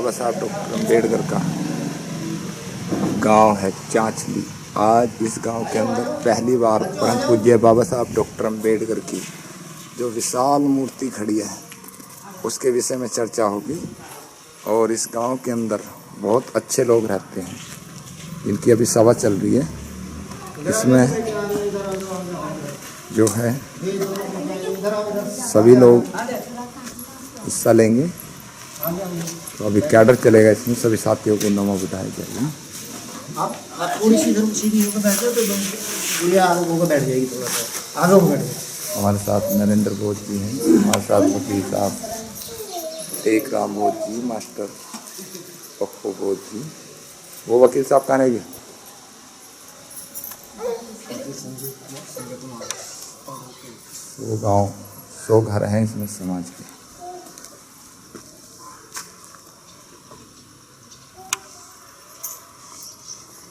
बाबा साहब डॉक्टर अम्बेडकर का गांव है चांचली। आज इस गांव के अंदर पहली बार परम पूज्य बाबा साहब डॉक्टर अम्बेडकर की जो विशाल मूर्ति खड़ी है उसके विषय में चर्चा होगी। और इस गांव के अंदर बहुत अच्छे लोग रहते हैं, इनकी अभी सभा चल रही है। इसमें जो है सभी लोग हिस्सा लेंगे। तो अभी कैडर चलेगा, इसमें सभी साथियों को नमो बधाई जाएगी। आप थोड़ी सी इधर सीधी होकर बैठो तो गुड़िया आगे होकर बैठ जाएगी, थोड़ा सा आगे होकर बैठ जाएगी। हमारे साथ नरेंद्र बोध जी हैं, हमारे साथ वकील साहब टेक राम बोध जी, मास्टर पप्पू बोध जी। वो वकील साहब कहाँ रहेंगे? वो गांव 100 घर हैं इसमें समाज के।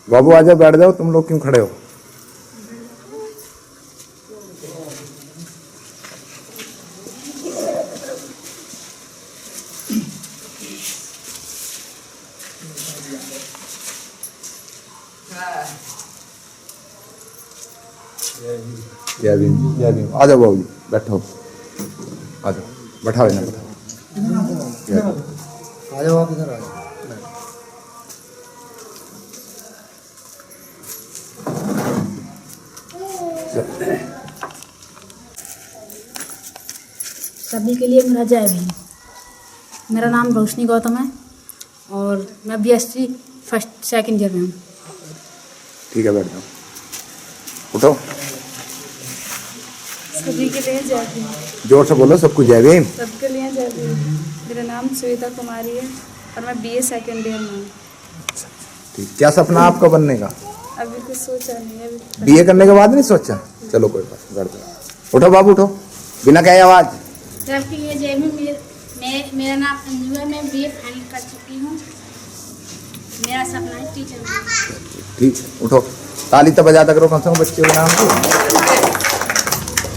बाबू आजा, बैठ जाओ। तुम लोग क्यों खड़े हो? जय भीम, जय भीम। आ जाओ बाबू जी, बैठो। आ जाओ, बैठाओ ना, बैठाओ। आ जाओ, आप इधर आ जाओ। सभी के लिए मेरा जय भीम। मेरा नाम रोशनी गौतम है और मैं बीएससी फर्स्ट सेकंड ईयर में हूँ। ठीक है, बैठ जाओ, उठो। सभी के लिए जय भीम। जोर से बोलो, सबको जय भीम। सबके लिए जय भीम। मेरा नाम श्वेता कुमारी है और मैं बीए सेकंड ईयर में हूँ। ठीक, क्या सपना आपका बनने का? अभी कुछ सोचा नहीं है। अभी बीए करने के बाद नहीं सोचा? चलो कोई बात नहीं, बैठ जाओ। उठो बाबू, उठो, बिना कहे आवाज। सबके लिए जय भीम। मेरा नाम अंजू है, मैं बीए फाइनल कर चुकी हूँ। मेरा सपना है टीचर बनना। ठीक, उठो, ताली तो बजाता करो कम से कम बच्चों के नाम को।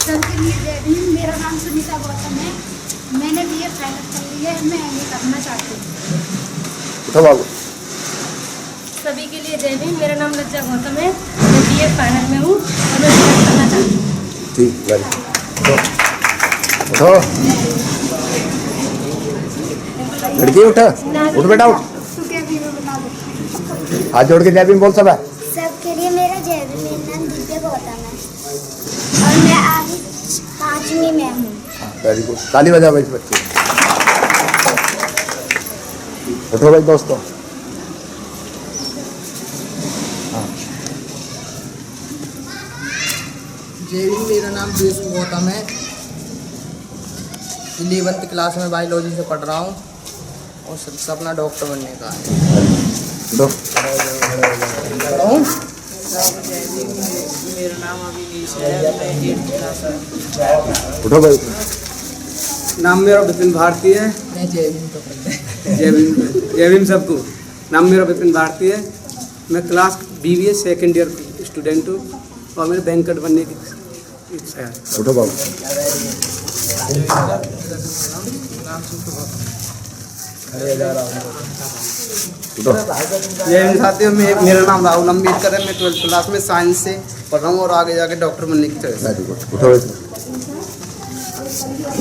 सबके लिए जय भीम। मेरा नाम सुनीता गौतम है, मैंने बीए फाइनल कर लिया है, मैं एमए करना चाहती हूँ। उठो बाबू। सभी के लिए जय भीम। मेरा नाम लज्जा गौतम है, मैं बीए फाइनल में हूँ और मैं एमए करना चाहती हूँ। ठीक, वेरी गुड। उठो, लड़की उठ, उठ बेटा उठ। हाथ जोड़ के जय भीम बोल सब है। सबके लिए मेरा जय भीम। मेरा नाम दिव्या गौतम है और मैं अभी 5वीं में हूँ। वेरी गुड, ताली बजाओ भाई बच्चे। उठो भाई दोस्तों। जय भीम। मेरा नाम विष्णु गौतम है, 11th क्लास में बायोलॉजी से पढ़ रहा हूँ और सपना डॉक्टर बनने का है। दो। मेरा नाम अभिनीश है, मैं 8th क्लास में। उठो भाई। नाम मेरा विपिन भारती है। मैं जय भीम तो पढ़ता जय भीम, जय भीम सबको। नाम मेरा विपिन भारती है, मैं class BBA second year student हूँ और मेरे बैंकर बनने की इच्छा है। उठो बाबू। उठो। जय भीम साथियों, मेरा नाम राहुल अम्बेडकर है, मैं 12th क्लास में साइंस से पढ़ रहा हूँ और आगे जाके डॉक्टर बनने की तरह। वेरी गुड, उठो भाई।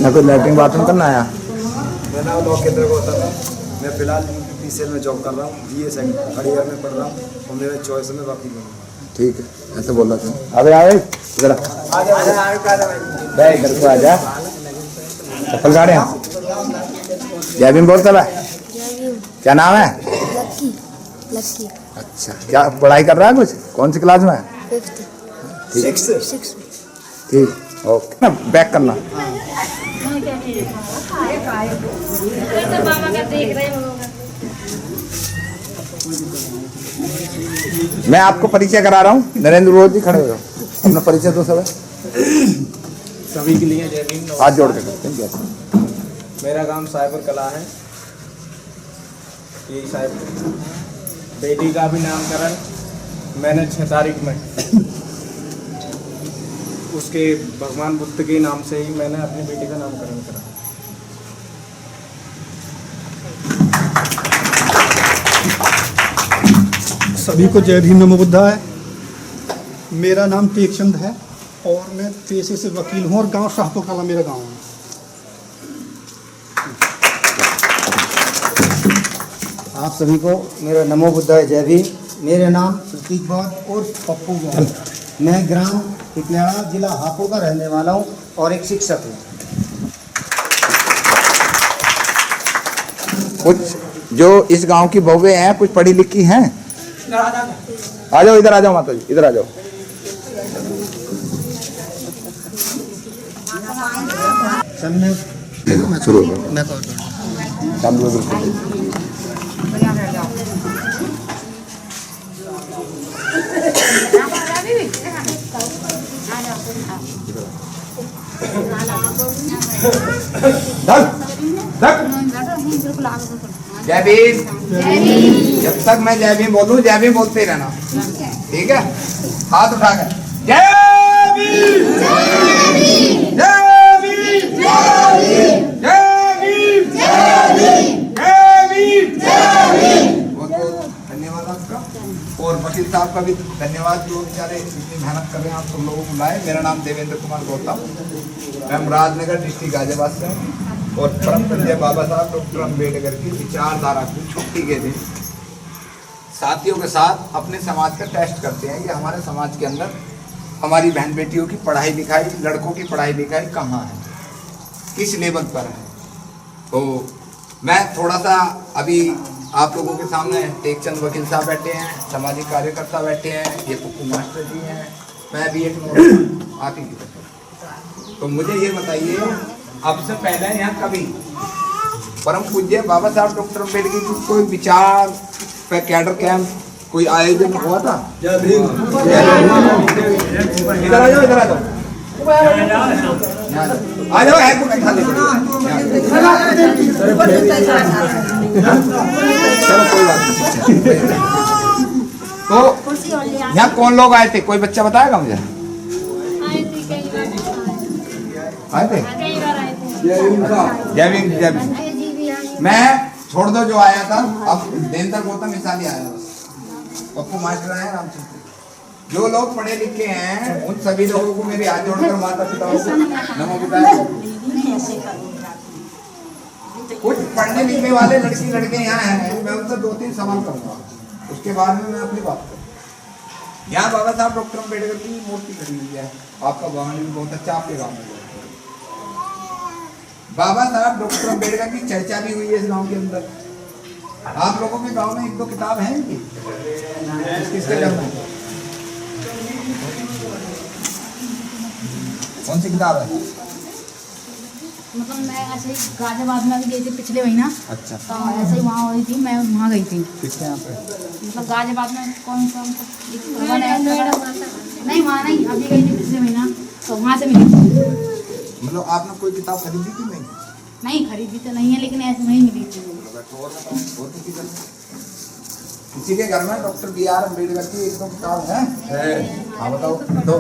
ना कोई लैट्रिन बाथरूम करना आया? मेरा नाम लोकेंद्र गौतम है, मैं फिलहाल यूपीपीसीएल में जॉब कर रहा हूँ, बीए सेकंड थर्ड ईयर में पढ़ रहा हूँ और मेरा चॉइस में वकील बनूंगा। ठीक है, ऐसे बोल रहा था। अबे आए जरा, इधर को आजा। चप्पल गाड़े। जय भीम बोल सब है। क्या नाम है? लक्की। लक्की। अच्छा, क्या पढ़ाई कर रहा है? कुछ कौन सी क्लास में है? 5th। ठीक, ठीक, ओके ना, बैक करना। मैं आपको परिचय करा रहा हूँ। नरेंद्र बोध जी खड़े हो जाओ, अपना परिचय दो सब है। सभी के लिए जय भीम। हाथ जोड़ के करते हैं क्या? मेरा काम साइबर कला है, यही साइबर। बेटी का भी नामकरण मैंने 6 तारीख में उसके भगवान बुद्ध के नाम से ही मैंने अपनी बेटी का नामकरण करा। सभी को जय भीम नमो बुद्धाय। मेरा नाम टेकचंद है और मैं पेशे से वकील हूँ और गांव शाहपुर कला मेरा गांव है। आप सभी को मेरा नमो बुद्धाय जय भीम। मेरा नाम प्रतीक बौद्ध और पप्पू बौद्ध। मैं ग्राम टिकलाड़ा जिला हापुड़ का रहने वाला हूँ और एक शिक्षक हूँ। कुछ जो इस गांव की बहुएं हैं कुछ पढ़ी लिखी हैं? आ जाओ, इधर आ जाओ माता जी, इधर आ जाओ। मैं शुरू चालू जय भीम। जब तक मैं जय भीम बोलूं जय भीम बोलते ही रहना, ठीक है? हाथ उठा कर जय भीम, जय भीम, जय भीम, जय भीम, जय भीम, जय भीम, जय भीम। बहुत बहुत धन्यवाद आपका और वकील साहब का भी धन्यवाद जो बेचारे इतनी मेहनत कर रहे हैं आप सब लोगों को लाए। मेरा नाम देवेंद्र कुमार गौतम, मैं मुरादनगर डिस्ट्रिक्ट गाजियाबाद से हूँ और परम पूज्य बाबा साहब डॉक्टर अम्बेडकर की विचारधारा की छुट्टी के दिन साथियों के साथ अपने समाज का टेस्ट करते हैं कि हमारे समाज के अंदर हमारी बहन बेटियों की पढ़ाई लिखाई, लड़कों की पढ़ाई लिखाई कहाँ है, किस लेवल पर है। तो मैं थोड़ा सा अभी आप लोगों के सामने टेकचंद वकील साहब बैठे हैं, सामाजिक कार्यकर्ता बैठे हैं, ये पप्पू मास्टर जी हैं, मैं भी एक आती की तरफ। तो मुझे ये बताइए, अब से पहले यहाँ कभी परम पूज्य बाबा साहब डॉक्टर अम्बेडकर की कोई विचार पे कैडर कैंप कोई आयोजन हुआ था? इधर आ जाओ, इधर आ जाओ, आ जाओ, है कुछ खाली। चलो कोई बात नहीं। तो यहाँ कौन लोग आए थे, कोई बच्चा बताएगा मुझे? आए थे? जय भीम, जय भीम। मैं छोड़ दो जो आया था, अब देवेंद्र गौतम इस साल ही आया, बस पप्पू मास्टर आए, रामचंद्र। जो लोग पढ़े लिखे हैं उन सभी लोगों को मेरे हाथ जोड़कर माता पिताओं को नमो बुद्धाय। कुछ पढ़ने लिखने वाले लड़की लड़के यहाँ हैं, मैं उनसे 2-3 सवाल करूंगा, उसके बाद में मैं अपनी बात करूँ। यहाँ बाबा साहब डॉक्टर अम्बेडकर की मूर्ति खड़ी हुई है, आपका भवन भी बहुत अच्छा, आपके गाँव में बाबा साहब डॉक्टर अम्बेडकर की चर्चा भी हुई है इस गांव के अंदर। आप लोगों के गांव में 1-2 किताब है इनकी? किसके घर में? कौन सी किताब है? मतलब मैं ऐसे ही गाजियाबाद में गई थी पिछले महीना। अच्छा। तो ऐसे ही वहाँ हुई थी, मैं वहाँ गई थी। किसके यहाँ पे? मतलब गाजियाबाद में कौन सा नहीं, वहाँ नहीं, अभी गई थी पिछले महीना, तो वहाँ से मिली थी। मतलब आपने कोई किताब खरीदी थी? नहीं खरीदी तो नहीं है, लेकिन ऐसे नहीं मिली थी। किसी के घर में डॉक्टर B.R. अम्बेडकर की 1-2 किताब है? हाँ बताओ। तो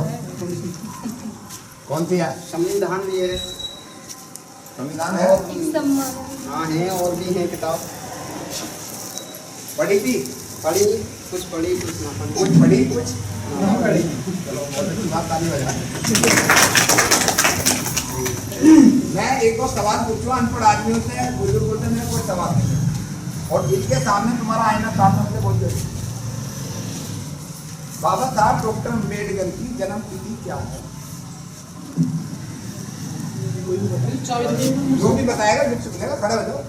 कौन सी है? संविधान भी है। संविधान है? हाँ है, और भी है किताब। पढ़ी थी? पढ़ी, कुछ पढ़ी, कुछ ना पढ़ी। कुछ पढ़ी, कुछ नहीं पढ़ी। चलो बहुत अच्छी बात, ताली बजाएं। मैं 1-2 सवाल पूछूंगा अनपढ़ आदमियों से, बुजुर्गों से, मेरे कोई सवाल नहीं और इसके सामने तुम्हारा आईना सामने से बोल दो। बाबा साहब डॉक्टर अम्बेडकर की जन्म तिथि क्या है? जो भी बताएगा फिर सुनेगा, खड़े हो जाओ।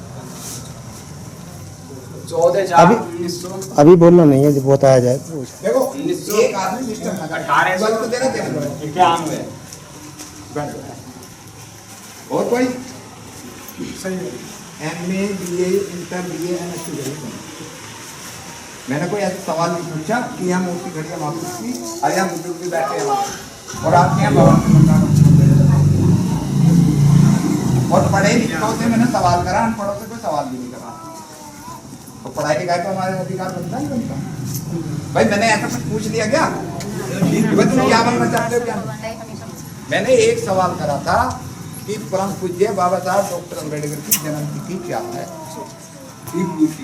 14/4/1900। अभी बोलना नहीं है, जब बताया जाए। देखो एक आदमी मिस्टर 1891। और कोई? MA BA inter BA MSc। मैंने कोई ऐसा सवाल नहीं पूछा कि यहाँ मूर्ति खड़ी है माफी की, अरे यहाँ बुजुर्ग भी बैठे हैं और आपके यहाँ भवन और पढ़े लिखों से मैंने सवाल करा, अनपढ़ों से कोई सवाल भी नहीं करा। तो पढ़ाई लिखाई तो हमारे अधिकार बनता ही बनता। भाई मैंने ऐसा कुछ पूछ लिया क्या? तुम क्या बनना चाहते हो क्या? मैंने एक सवाल करा था कि परम पूज्य बाबा साहब डॉक्टर अम्बेडकर की जन्म तिथि क्या है?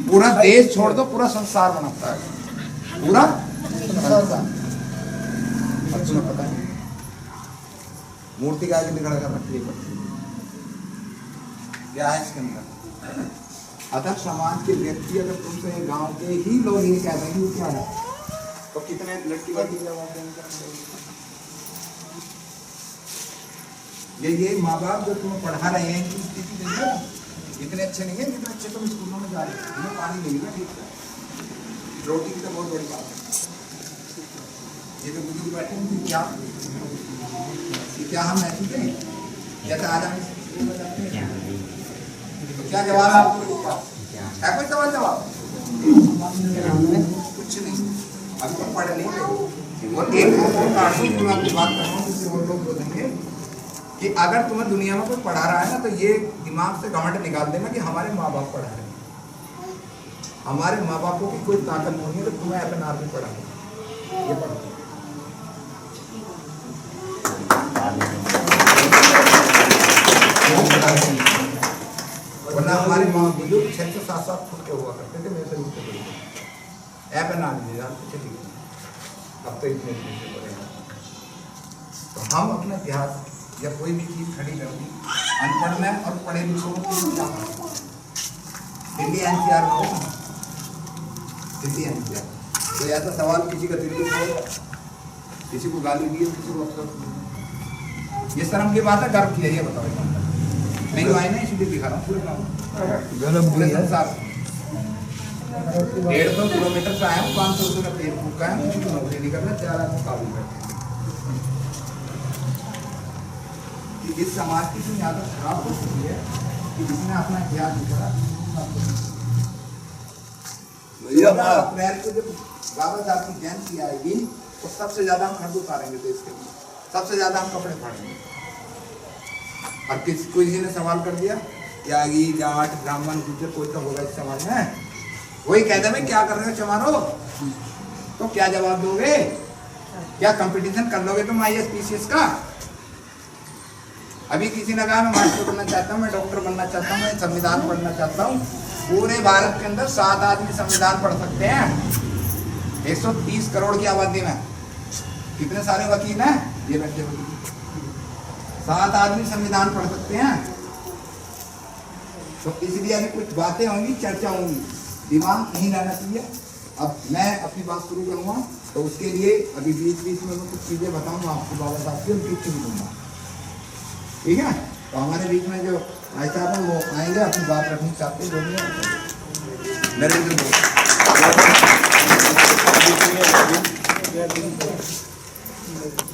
पूरा देश छोड़ दो, पूरा संसार मनाता है। पूरा संसार। अब तुम्हें पता है मूर्ति का आगे खड़ा कर रखी है, क्या है इसके अंदर? अगर समाज के व्यक्ति अगर तुमसे गांव के ही लोग ये कह रहे हैं क्या है, तो कितने लड़की लड़की ये माँ बाप जो तुम्हें पढ़ा रहे हैं इनकी स्थिति देखो ना, इतने अच्छे नहीं है जितने अच्छे तुम स्कूलों में जा रहे हो। तुम्हें पानी नहीं मिला ठीक है, रोटी की तो बहुत बड़ी बात है। ये तो बुजुर्ग बैठे हैं क्या हम ऐसी थे जैसे आज हम स्कूल में जाते हैं, तो क्या जवाब है आपको? है कोई सवाल जवाब? कुछ नहीं, अभी तो पढ़ नहीं रहे। और एक मैं आपकी बात कर रहा हूँ जिससे वो लोग बोलेंगे कि अगर तुम्हें दुनिया में कोई पढ़ा रहा है ना, तो ये दिमाग से घमंड निकाल देना कि हमारे माँ बाप पढ़ा रहे हैं। हमारे माँ बापों की कोई ताकत नहीं है तो तुम्हें अपन आदमी पढ़ा है, ये पढ़ो। वरना हमारे माँ बुजुर्ग 6 से 7 फुट के हुआ करते थे, मेरे से उठते पड़े ऐप ना लीजिए अब तो इतने पड़ेगा। तो हम अपना इतिहास या कोई भी चीज खड़ी कर दी अनपढ़ में और पढ़े लिखों को क्या दिल्ली एनसीआर में हो, दिल्ली एनसीआर तो ऐसा सवाल किसी का दिल्ली हो, किसी को गाली दी, किसी को अफसर, ये शर्म की बात है? गर्व की है ये बताओ? नहीं तो आए ना इसलिए दिखा रहा हूँ पूरे संसार 150 किलोमीटर से आया हूँ, 500 रुपये का तेल फूका है, किसी को नौकरी नहीं करना, 4 आदमी काबू बैठे। इस समाज की इतनी आदत खराब हो चुकी है कि जिसने अपना इतिहास लिखा अप्रैल को जब बाबा साहब की जयंती आएगी तो सबसे ज्यादा हम खर्च उतारेंगे देश के लिए, सबसे ज्यादा हम कपड़े फाड़ेंगे। और किसी ने सवाल कर दिया त्यागी जाट ब्राह्मण गुजर कोई तो होगा इस समाज में, वही कहते हैं क्या कर रहे हो चमारो, तो क्या जवाब दोगे? क्या कंपटीशन कर लोगे तुम IAS PCS का? अभी किसी ने कहा मैं मास्टर बनना चाहता हूँ, मैं डॉक्टर बनना चाहता हूँ, मैं संविधान पढ़ना चाहता हूँ। पूरे भारत के अंदर 7 आदमी संविधान पढ़ सकते हैं 130 करोड़ की आबादी में। कितने सारे वकील हैं ये बैठे वकील, 7 आदमी संविधान पढ़ सकते हैं। तो इसलिए अभी कुछ बातें होंगी, चर्चा होंगी, दिमाग नहीं रहना चाहिए। अब मैं अपनी बात शुरू करूँगा तो उसके लिए अभी बीच बीच में मैं कुछ चीज़ें बताऊँगा आपको बाबा साहब की, उनकी भी दूँगा, ठीक है? तो हमारे बीच में जो भाई साहब हैं वो आएंगे, अपनी बात रखनी चाहते हैं, जो भी नरेंद्र मोदी।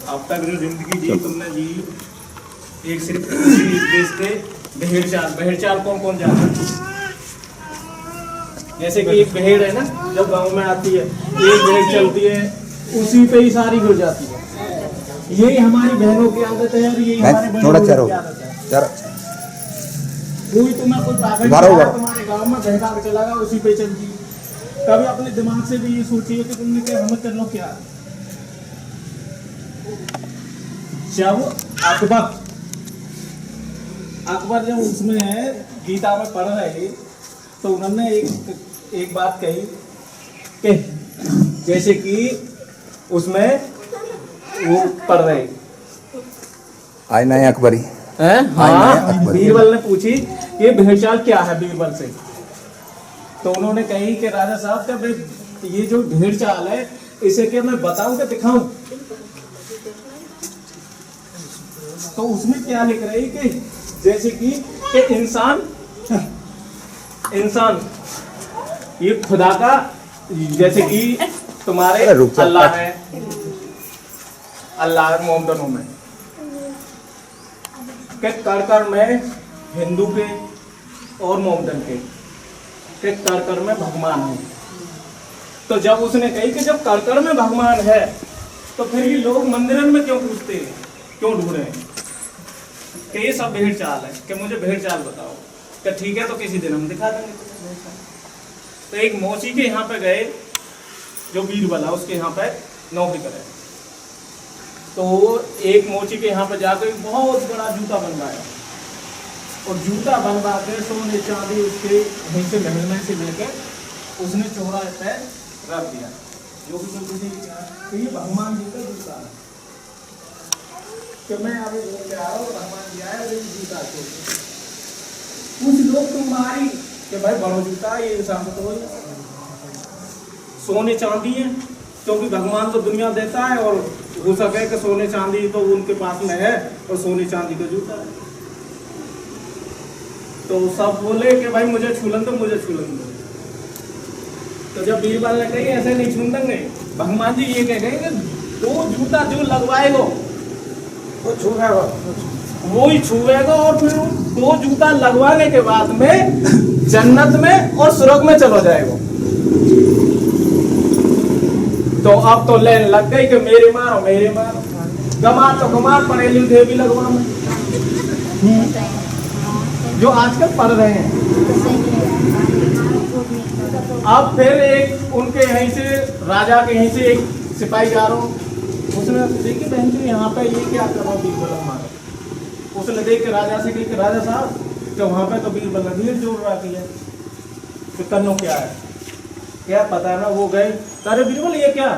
अब तक जो जिंदगी जी तुमने जी, एक सिर्फ इस देश के भेड़ चाल कौन कौन जानता है? जैसे कि एक भेड़ है ना, जब गांव में आती है एक भेड़ चलती है, उसी पे ही सारी घुल जाती है। यही हमारी बहनों की आदत है और यही हमारे बहनों की आदत है। कोई तुम्हें कोई पागल तुम्हारे गांव में बहका के चला गया, उसी पे चलती। कभी अपने दिमाग से भी ये सोचिए कि तुमने क्या हमें करना क्या। जब अकबर जब उसमें है गीता में पढ़ रहे तो उन्होंने एक बात कही कि जैसे कि उसमें वो पढ़ रहे आज नए अकबरी हैं, हाँ, बीरबल ने पूछी ये भेड़चाल क्या है बीरबल से, तो उन्होंने कही कि राजा साहब का ये जो भेड़चाल है इसे क्या मैं बताऊं कि दिखाऊं? तो उसमें क्या लिख रही कि जैसे कि इंसान ये खुदा का, जैसे कि तुम्हारे अल्लाह है, अल्लाह मोहम्मदनों में के कर में हिंदू के और मोहम्मदन के कर में भगवान है। तो जब उसने कही कि जब कर में भगवान है तो फिर ये लोग मंदिरन में क्यों पूछते हैं, क्यों ढूंढे हैं कि ये सब भेड़ चाल है, कि मुझे भेड़ चाल बताओ। कि ठीक है तो किसी दिन हम दिखा देंगे। तो एक मौसी के यहाँ पे गए जो बीरबल है उसके यहाँ पे नौकरी करे, तो एक मोची के यहाँ पर जाकर बहुत बड़ा जूता बनवाया और जूता बनवा के सोने चांदी उसके वहीं से महल में से लेकर उसने चौराहे पे रख दिया। जो भी कोई किसी तो ये भगवान जी का जूता है कि मैं अभी बोल के आ रहा हूँ, भगवान जी आए और ये जूता छोड़ कुछ लोग तुम्हारी कि भाई बड़ो जूता है, ये इंसान तो हो सोने चांदी है, क्योंकि भगवान तो दुनिया देता है और हो सके कि सोने चांदी तो उनके पास में है और सोने चांदी का जूता है। तो सब बोले कि भाई मुझे छूलन दो, मुझे छूलन दो। तो जब बीरबल ने कही ऐसे नहीं छून देंगे, भगवान जी ये कह गए कि दो जूता जो लगवाएगा वो छूएगा, वो ही छुएगा और फिर दो जूता लगवाने के बाद में जन्नत में और स्वर्ग में चला जाएगा। तो अब तो लेन लग गई कि मेरे मारो मेरे मारो, गमार तो गमार, पढ़े लिखे भी लगवा में जो आजकल पढ़ रहे हैं। अब फिर एक उनके यहीं से राजा के यहीं से एक सिपाही जा रहा हूँ, उसने देखी बहन जी यहाँ पे ये क्या कर रहा हूँ बीरबल मारो। उसने देख के राजा से कही राजा साहब कि वहाँ पे तो बीरबल भीड़ जोड़ रखी है, तो करनो क्या है, क्या पता है ना। वो गए, अरे बीरबल ये क्या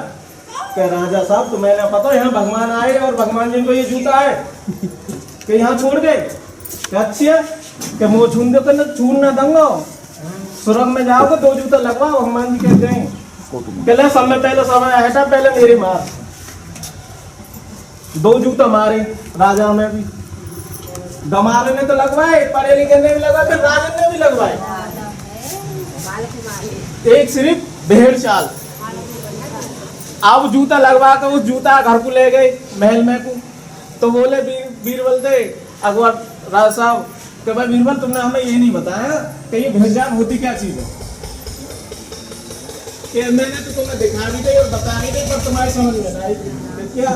कह राजा साहब, तो मैंने पता यहाँ भगवान आए और भगवान जी को ये जूता है कि यहाँ छोड़ गए, अच्छी है कि मुँह छून दो, करना छून ना दूंगा, स्वर्ग में जाओगे दो जूता लगवा। भगवान जी कहते हैं पहले सब में पहले सब हटा, पहले मेरे मार। दो जूता मारे राजा में भी, गमारे ने तो लगवाए, पढ़े लिखे ने भी लगवाए, फिर राजन ने भी लगवाए। एक सिर्फ भेड़ चाल। अब जूता लगवा कर उस जूता घर को ले गए महल में को, तो बोले बीरबल दे अकबर राजा साहब कि भाई बीरबल तुमने हमें ये नहीं बताया कि ये भेड़ चाल होती क्या चीज है। कि मैंने तो तुम्हें दिखा भी दी और बता भी दी, पर तुम्हारी समझ में आई क्या।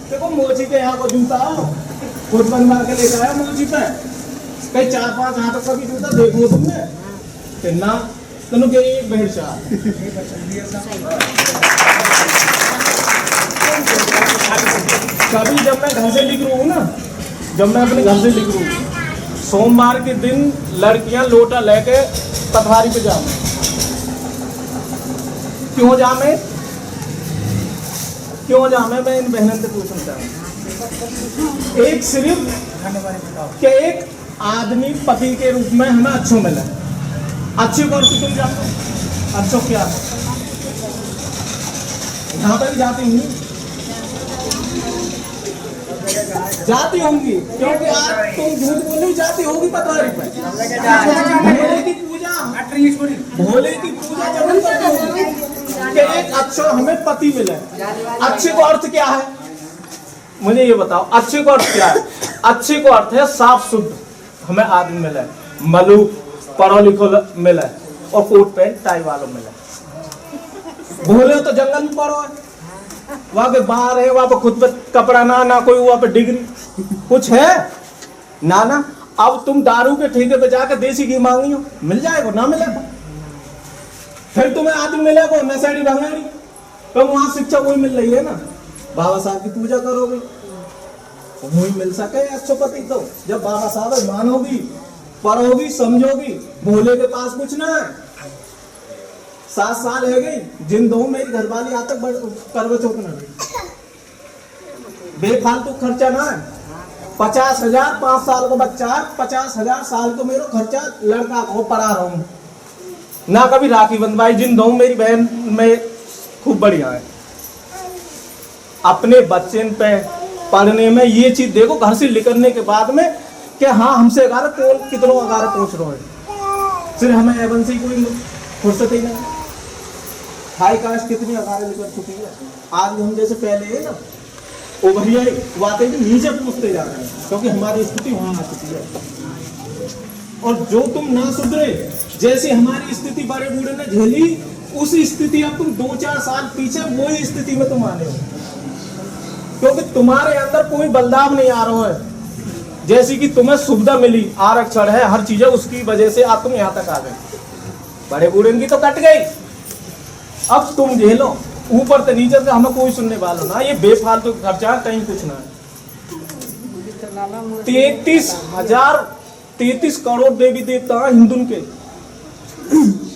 देखो मोची के यहाँ को जूता हो खुद बनवा के लेकर आया मोची पे, कई 4-5 हाथों का भी जूता देखो तुमने कि ना, तुम के ये भेड़ चाल। कभी जब मैं घर से निकलूँ हूँ ना, जब मैं अपने घर से निकलूँ, सोमवार के दिन लड़कियां लोटा लेके पटवारी पे जाऊँ। क्यों जामे, क्यों जामे, मैं इन बहनों से पूछना चाहूँ। एक सिर्फ कि एक आदमी पति के रूप में हमें अच्छो मिला, अच्छे को तुम जानो अच्छो क्या है। यहाँ पर जाती हूँ, जाती होंगी, क्योंकि आज तुम झूठ बोली जाती होगी पटवारी पे। भोले की पूजा, भोले की पूजा जब हम करते हैं कि एक अच्छो हमें पति मिले। अच्छे को अर्थ क्या है मुझे ये बताओ, अच्छे को अर्थ क्या है। अच्छे को अर्थ है साफ शुद्ध हमें आदमी मिले, मलूक पढ़ो लिखो मिले और कोट पैंट टाई वालों मिले। भोले तो जंगल में पढ़ो है, वहां पे बाहर है, वहां पे खुद पे कपड़ा ना कोई वहां पे डिग्री कुछ है ना। अब तुम दारू के ठेके पे जाकर देसी घी मांगी हो, मिल जाएगा ना मिलेगा। फिर तुम्हें आदमी मिलेगा नशेड़ी भंगारी, तो वहां शिक्षा वही मिल रही है ना। बाबा साहब की पूजा करोगे वही मिल सके अच्छो पति। तो जब बाबा साहब मानोगी, पढ़ोगी, समझोगी, भोले के पास कुछ ना है। 7 साल है गई जिन दो मेरी घरवाली आज तक करवे चौथ न बेफालतू खर्चा ना है। 50,000 5 साल का बच्चा, 50,000 साल को मेरा खर्चा लड़का को पढ़ा रहा हूँ ना। कभी राखी बंधवाई, जिन दो मेरी बहन में खूब बढ़िया है। अपने बच्चे पे पढ़ने में ये चीज देखो, घर से निकलने के बाद में कि हाँ हमसे अगार कौन कितनों अगार पहुंच रहे हैं, सिर्फ हमें एवन से कोई फुर्सत ही नहीं। हाई कास्ट कितनी अगार निकल चुकी है। आज हम जैसे पहले है ना वो भैया वाकई नीचे पूछते जा रहे हैं, क्योंकि हमारी स्थिति वहां आ चुकी है। और जो तुम ना सुधरे, जैसे हमारी स्थिति बड़े बूढ़े ने झेली, उस स्थिति अब तुम 2-4 साल पीछे वही स्थिति में तुम आने हो, क्योंकि तुम्हारे अंदर कोई बदलाव नहीं आ रहा है। जैसी कि तुम्हें सुविधा मिली, आरक्षण है, हर चीज है, उसकी वजह से आप तुम यहाँ तक आ गए। बड़े बूढ़े की तो कट गई, अब तुम झेलो। ऊपर से नीचे से हमें कोई सुनने वाला ना, ये बेफालतू खर्चा कहीं कुछ ना। 33 करोड़ देवी देवता हिंदू के,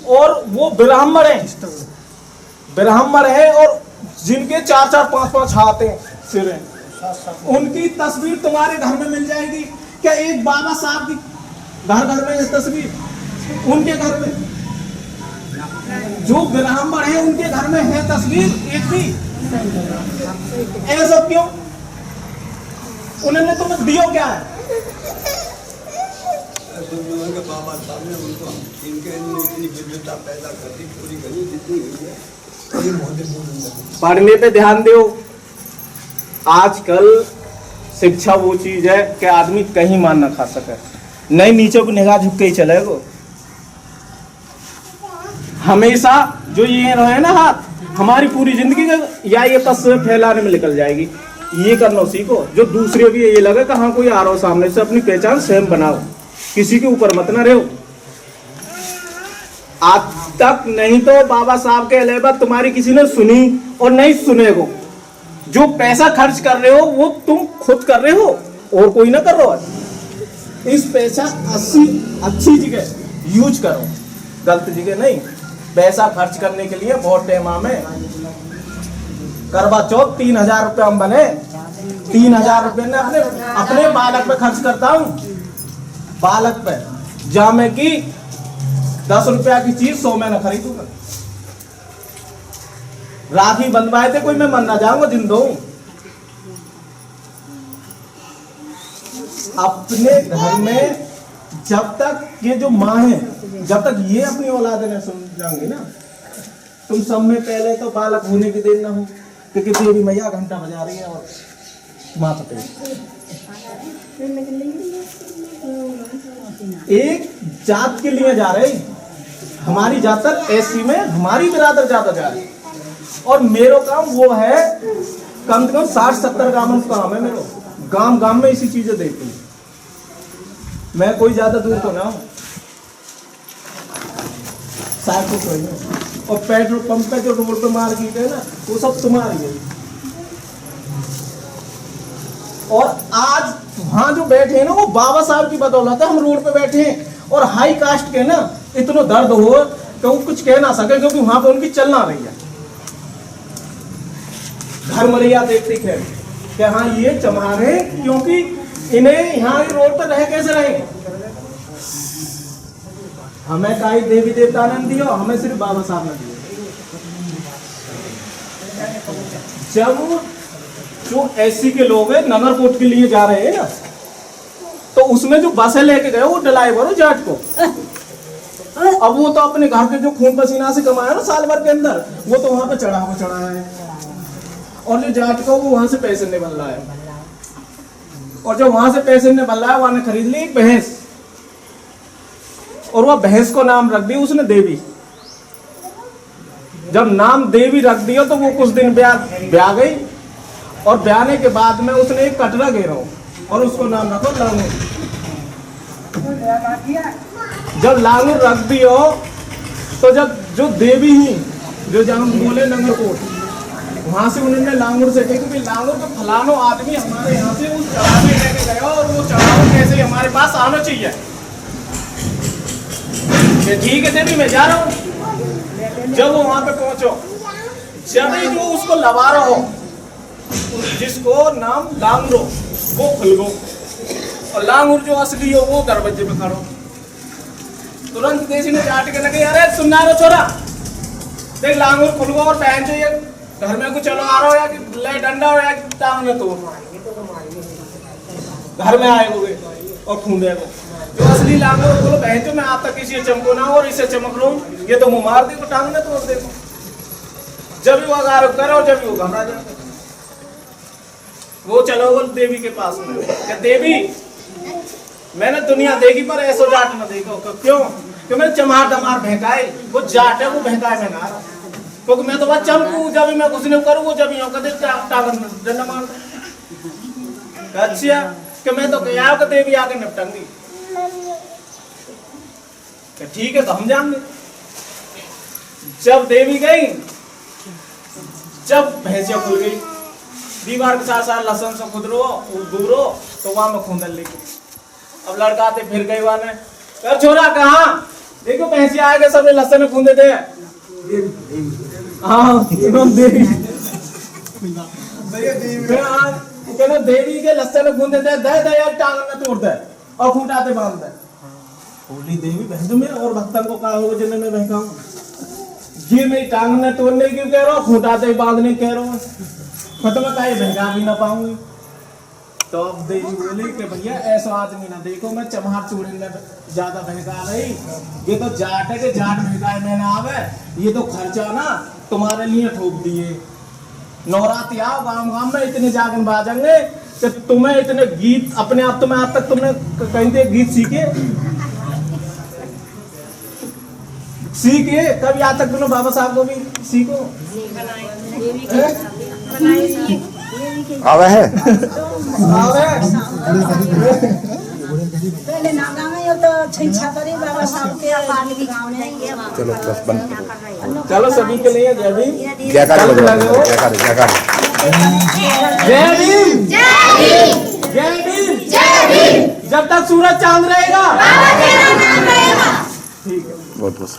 और वो ब्राह्मण है। ब्राह्मण है और जिनके 4-4 5-5 हाथ हैं, सिर हैं, उनकी तस्वीर तुम्हारे घर में मिल जाएगी क्या? एक बाबा साहब की घर घर में तस्वीर उनके घर में, जो ब्राह्मण है उनके घर में है तस्वीर एक भी? ऐसा क्यों? उन्होंने तुम्हें दियो क्या है? बाबा साहब ने उनको इतनी विविधता पैदा कर दी, पूरी गली जितनी हुई है। पढ़ने पे ध्यान दो। आजकल शिक्षा वो चीज है कि आदमी कहीं मान ना खा सके, नहीं नीचे को निगाह झुक के ही चलेगा। हमेशा जो ये रहे ना हाथ, हमारी पूरी जिंदगी का या ये पस फैलाने में निकल जाएगी। ये करना सीखो, जो दूसरे भी ये लगे कहाँ कोई आ रहा हो सामने से, अपनी पहचान स्वयं बनाओ, किसी के ऊपर मत ना रहो। आज तक नहीं तो बाबा साहब के अलावा तुम्हारी किसी ने सुनी और नहीं सुनेगो। जो पैसा खर्च कर रहे हो वो तुम खुद कर रहे हो और कोई ना कर रहा है। इस पैसा अच्छी जगह यूज करो, गलत जगह नहीं। पैसा खर्च करने के लिए बहुत टाइम हमें करवा चौथ 3000 रुपये हम बने, 3000 रुपये ने अपने बालक पे खर्च करता हूँ। बालक पे जहाँ मैं की 10 रुपया की चीज 100 में न खरीदूंगा। राखी बंधवाए थे कोई, मैं मरना जाऊंगा जिंदा हूं। अपने घर में जब तक ये जो माँ है, जब तक ये अपनी औलाद ने सुन जाएंगी ना, तुम सब में पहले तो बालक होने की देर ना हो, क्योंकि देवी मैया घंटा बजा रही है और माता पे एक जात के लिए जा रहे, हमारी जात ऐसी में हमारी बिरादर ज्यादा जा रही, और मेरा काम वो है कम से कम 60-70 गांव का काम है मेरा। गांव गांव में इसी चीजें देखती हूँ मैं, कोई ज्यादा दूर तो ना हूँ। और पेट्रोल पंप पे जो रोड पे मार्केट है ना, वो सब तुम्हारी है। और आज वहां जो बैठे हैं ना, वो बाबा साहब की बदौलत है हम रोड पे बैठे हैं। और हाई कास्ट के ना इतना दर्द हो तो वो कुछ कह ना सके, क्योंकि वहां पे उनकी चलना रही है। घर मरिया देखते थे कि हाँ ये चमारे, क्योंकि इन्हें यहाँ रोड पर रह कैसे रहेंगे। हमें काई देवी देवता ने दियो, हमें सिर्फ बाबा साहब ने दियो। जब जो एससी के लोग हैं नगर कोर्ट के लिए जा रहे हैं ना, तो उसमें जो बसें लेके गए वो ड्राइवर जाट को, अब वो तो अपने घर के जो खून पसीना से कमाया ना साल भर के अंदर, वो तो वहां पे चढ़ा है, और जो जाट को वो वहां से पैसे नहीं बन रहा है। और जो वहां से पैसे नहीं बन रहा है, वहां ने खरीद ली एक भैंस, और वह भैंस को नाम रख दिया उसने देवी। जब नाम देवी रख दिया तो वो कुछ दिन ब्याह गई, और ब्याने के बाद में उसने एक कटरा घेरा और उसको नाम रखो लांगूर। जब लांगूर रख दियो तो जब जो देवी ही जो जहाँ बोले नंगर कोट, वहां से उन्होंने लांगूर से कहा कि लांगूर का फलानो आदमी हमारे यहाँ से उस चढ़ावे लेके गया, और वो चढ़ावा कैसे हमारे पास आना चाहिए। ठीक है देवी मैं जा रहा हूँ। जब वो वहां पे पहुंचो, जब जो उसको लगा रहा हो, जिसको नाम लांगरो, वो खुल गो, और लांगुर जो असली हो वो दरवाजे पे खड़ो। तुरंत देसी ने जाट के लगे, अरे सुनना रो छोरा, देख लांगुर खुल गो, और बहन जो ये घर में कुछ चलो आ रहा हो या कि ले डंडा हो या कि टांग में तो घर में आएगोगे और खूंदेगो। जो असली लांगुर बोलो बहन जो मैं आप तक इसे चमको ना और इसे चमक लो, ये तो मुँह मार देखो, टांग में तोड़ देखो। जब भी वो अगार करो, जब भी वो घबरा जाए, वो चलो वो देवी के पास में, क्या देवी मैंने दुनिया देखी पर ऐसो जाट न देखो। क्यों? कि मैं चमार दमार भहकाए, वो जाट है वो भहकाए में ना, क्योंकि मैं तो बस चमकू, जब मैं कुछ नहीं करूँ वो जब यूँ कदे टागन डंडा मार। अच्छा कि मैं तो क्या कि देवी आके निपटंगी। ठीक है तो हम जाएंगे। जब देवी गई, जब भैंसिया खुल गई, दीवार के साथ साथ लसन से खुदरो दूरो, तो वहां में खूंदन लेके अब लड़का फिर गई वहां ने, छोरा कहाँ देखो भैंसिया आ गए, सबने लसन खूंदे थे। हाँ देवी कहना देवी के लस्से में गूंदे दे यार टांग में तोड़ दे और खूंटाते बांध दे। बोली देवी बहन मेरे और भक्तन को कहा होगा जिन्हें मैं बहकाऊं, ये मेरी टांग में तोड़ने क्यों कह रहा हूँ, खूंटाते बांधने कह रहा हूँ, खत्म का ये बहका भी ना पाऊंगी। तो अब देवी बोली कि भैया ऐसा आदमी ना देखो, मैं चमार चूड़े में ज्यादा बहका रही, ये तो जाट है कि जाट बहकाए में ना आवे, ये तो खर्चा ना तुम्हारे लिए ठोक दिए। नवरात्रि आओ गाँव गाँव में इतने जागन बाजेंगे कि तुम्हें इतने गीत अपने आप तुम्हें आज तक तुमने कहीं थे गीत सीखे कभी आज तक तुमने बाबा साहब को भी सीखो आवे है पहले नागा में तो छिछा करे बाबा साहब के बाद की गांव में। चलो बस बंद। चलो सभी के लिए जय भीम, जयकार बोलो, जयकार जयकार। जय भीम जय भीम। जब तक सूरज चांद रहेगा बहुत बहुत